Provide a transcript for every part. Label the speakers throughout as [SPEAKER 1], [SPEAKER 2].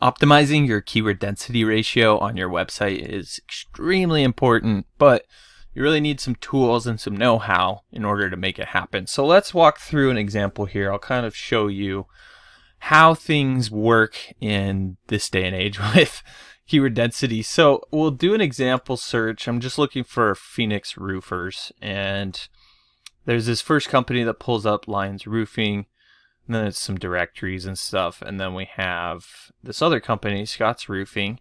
[SPEAKER 1] Optimizing your keyword density ratio on your website is extremely important, but you really need some tools and some know-how in order to make it happen. So let's walk through an example here. I'll kind of show you how things work in this day and age with keyword density. So we'll do an example search. I'm just looking for Phoenix roofers, and there's this first company that pulls up Lions Roofing. And then it's some directories and stuff. And then we have this other company, Scott's Roofing,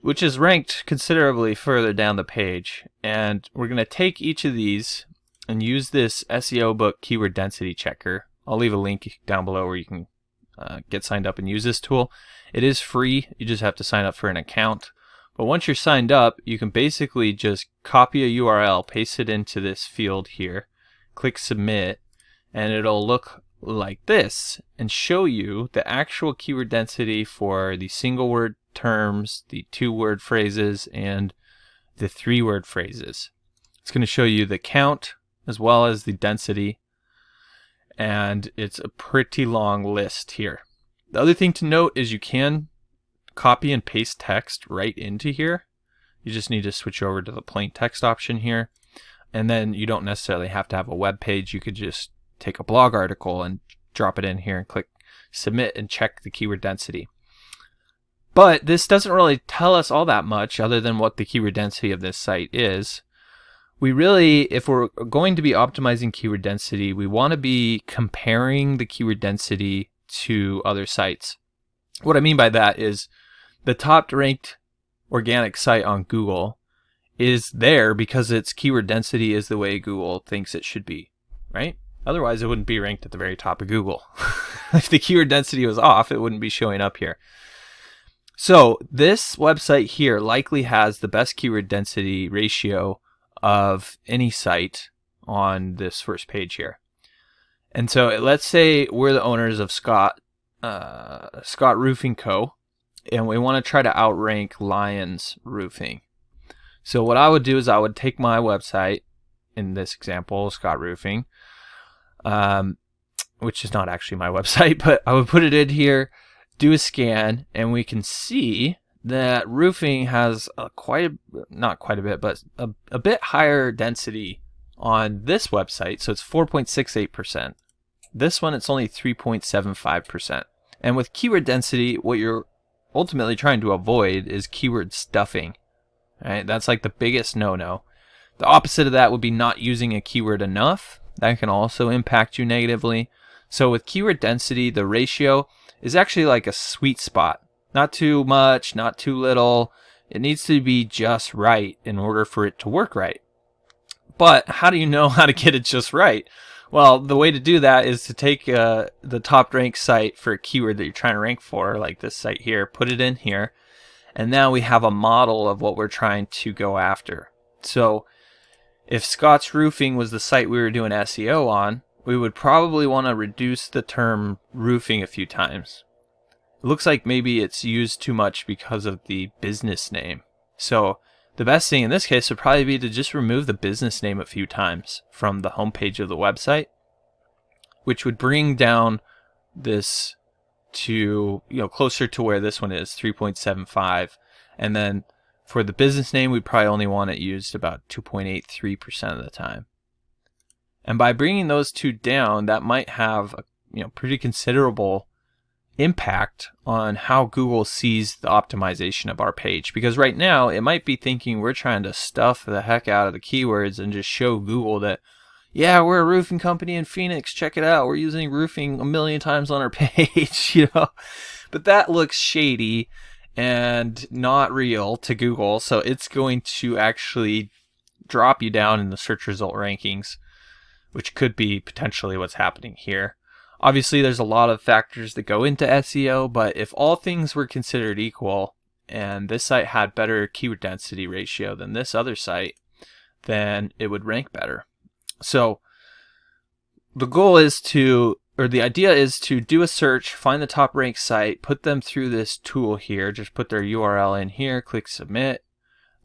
[SPEAKER 1] which is ranked considerably further down the page. And we're going to take each of these and use this SEO book keyword density checker. I'll leave a link down below where you can get signed up and use this tool. It is free. You just have to sign up for an account. But once you're signed up, you can basically just copy a URL, paste it into this field here, click submit, and it'll look like this and show you the actual keyword density for the single word terms, the 2-word phrases, and the 3-word phrases. It's going to show you the count as well as the density, and it's a pretty long list here. The other thing to note is you can copy and paste text right into here. You just need to switch over to the plain text option here, and then you don't necessarily have to have a web page. You could just take a blog article and drop it in here and click submit and check the keyword density. But this doesn't really tell us all that much other than what the keyword density of this site is. We really, if we're going to be optimizing keyword density, we want to be comparing the keyword density to other sites. What I mean by that is the top ranked organic site on Google is there because its keyword density is the way Google thinks it should be, right? Otherwise, it wouldn't be ranked at the very top of Google. If the keyword density was off, it wouldn't be showing up here. So this website here likely has the best keyword density ratio of any site on this first page here. And so let's say we're the owners of Scott Roofing Co., and we want to try to outrank Lions Roofing. So what I would do is I would take my website, in this example, Scott Roofing, which is not actually my website, but I would put it in here, do a scan, and we can see that roofing has not quite a bit, but a bit higher density on this website. So it's 4.68%. This one, it's only 3.75%. And with keyword density, what you're ultimately trying to avoid is keyword stuffing. Right? That's like the biggest no-no. The opposite of that would be not using a keyword enough. That can also impact you negatively. So with keyword density, the ratio is actually like a sweet spot. Not too much, not too little. It needs to be just right in order for it to work right. But how do you know how to get it just right? Well, the way to do that is to take the top ranked site for a keyword that you're trying to rank for, like this site here, put it in here, and now we have a model of what we're trying to go after. So if Scott's Roofing was the site we were doing SEO on, we would probably want to reduce the term roofing a few times. It looks like maybe it's used too much because of the business name. So the best thing in this case would probably be to just remove the business name a few times from the homepage of the website, which would bring down this to, closer to where this one is, 3.75. And then for the business name, we probably only want it used about 2.83% of the time. And by bringing those two down, that might have a pretty considerable impact on how Google sees the optimization of our page. Because right now, it might be thinking we're trying to stuff the heck out of the keywords and just show Google that, yeah, we're a roofing company in Phoenix. Check it out. We're using roofing 1,000,000 times on our page, But that looks shady and not real to Google, so it's going to actually drop you down in the search result rankings, which could be potentially what's happening here. Obviously, there's a lot of factors that go into SEO, but if all things were considered equal and this site had better keyword density ratio than this other site, then it would rank better. So the goal is the idea is to do a search, find the top ranked site, put them through this tool here, just put their URL in here, click submit.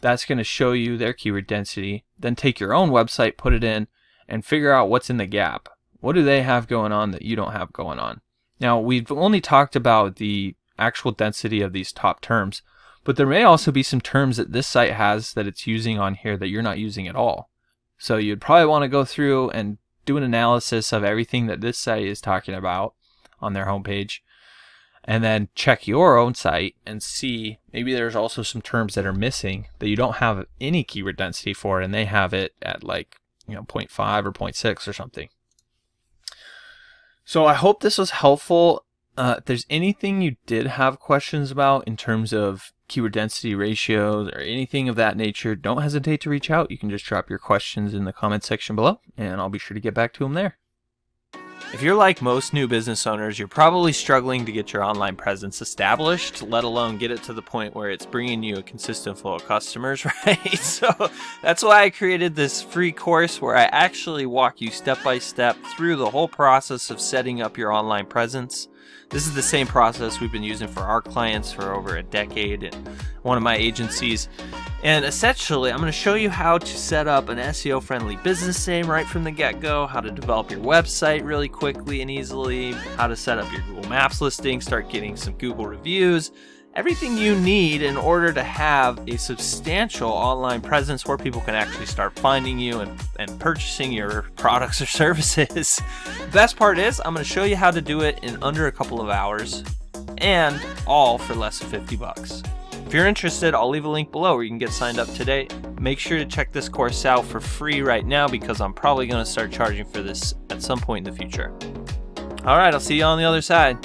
[SPEAKER 1] That's going to show you their keyword density. Then take your own website, put it in, and figure out what's in the gap. What do they have going on that you don't have going on? Now, we've only talked about the actual density of these top terms. But there may also be some terms that this site has that it's using on here that you're not using at all. So you'd probably want to go through and do an analysis of everything that this site is talking about on their homepage, and then check your own site and see maybe there's also some terms that are missing that you don't have any keyword density for, and they have it at like 0.5 or 0.6 or something. So I hope this was helpful. If there's anything you did have questions about in terms of keyword density ratios or anything of that nature, don't hesitate to reach out. You can just drop your questions in the comment section below, and I'll be sure to get back to them there. If you're like most new business owners, you're probably struggling to get your online presence established, let alone get it to the point where it's bringing you a consistent flow of customers, right? So that's why I created this free course where I actually walk you step by step through the whole process of setting up your online presence. This is the same process we've been using for our clients for over a decade in one of my agencies. And essentially, I'm going to show you how to set up an SEO-friendly business name right from the get-go, how to develop your website really quickly and easily, how to set up your Google Maps listing, start getting some Google reviews, everything you need in order to have a substantial online presence where people can actually start finding you and purchasing your products or services. The best part is I'm going to show you how to do it in under a couple of hours, and all for less than $50. If you're interested, I'll leave a link below where you can get signed up today. Make sure to check this course out for free right now because I'm probably going to start charging for this at some point in the future. All right, I'll see you on the other side.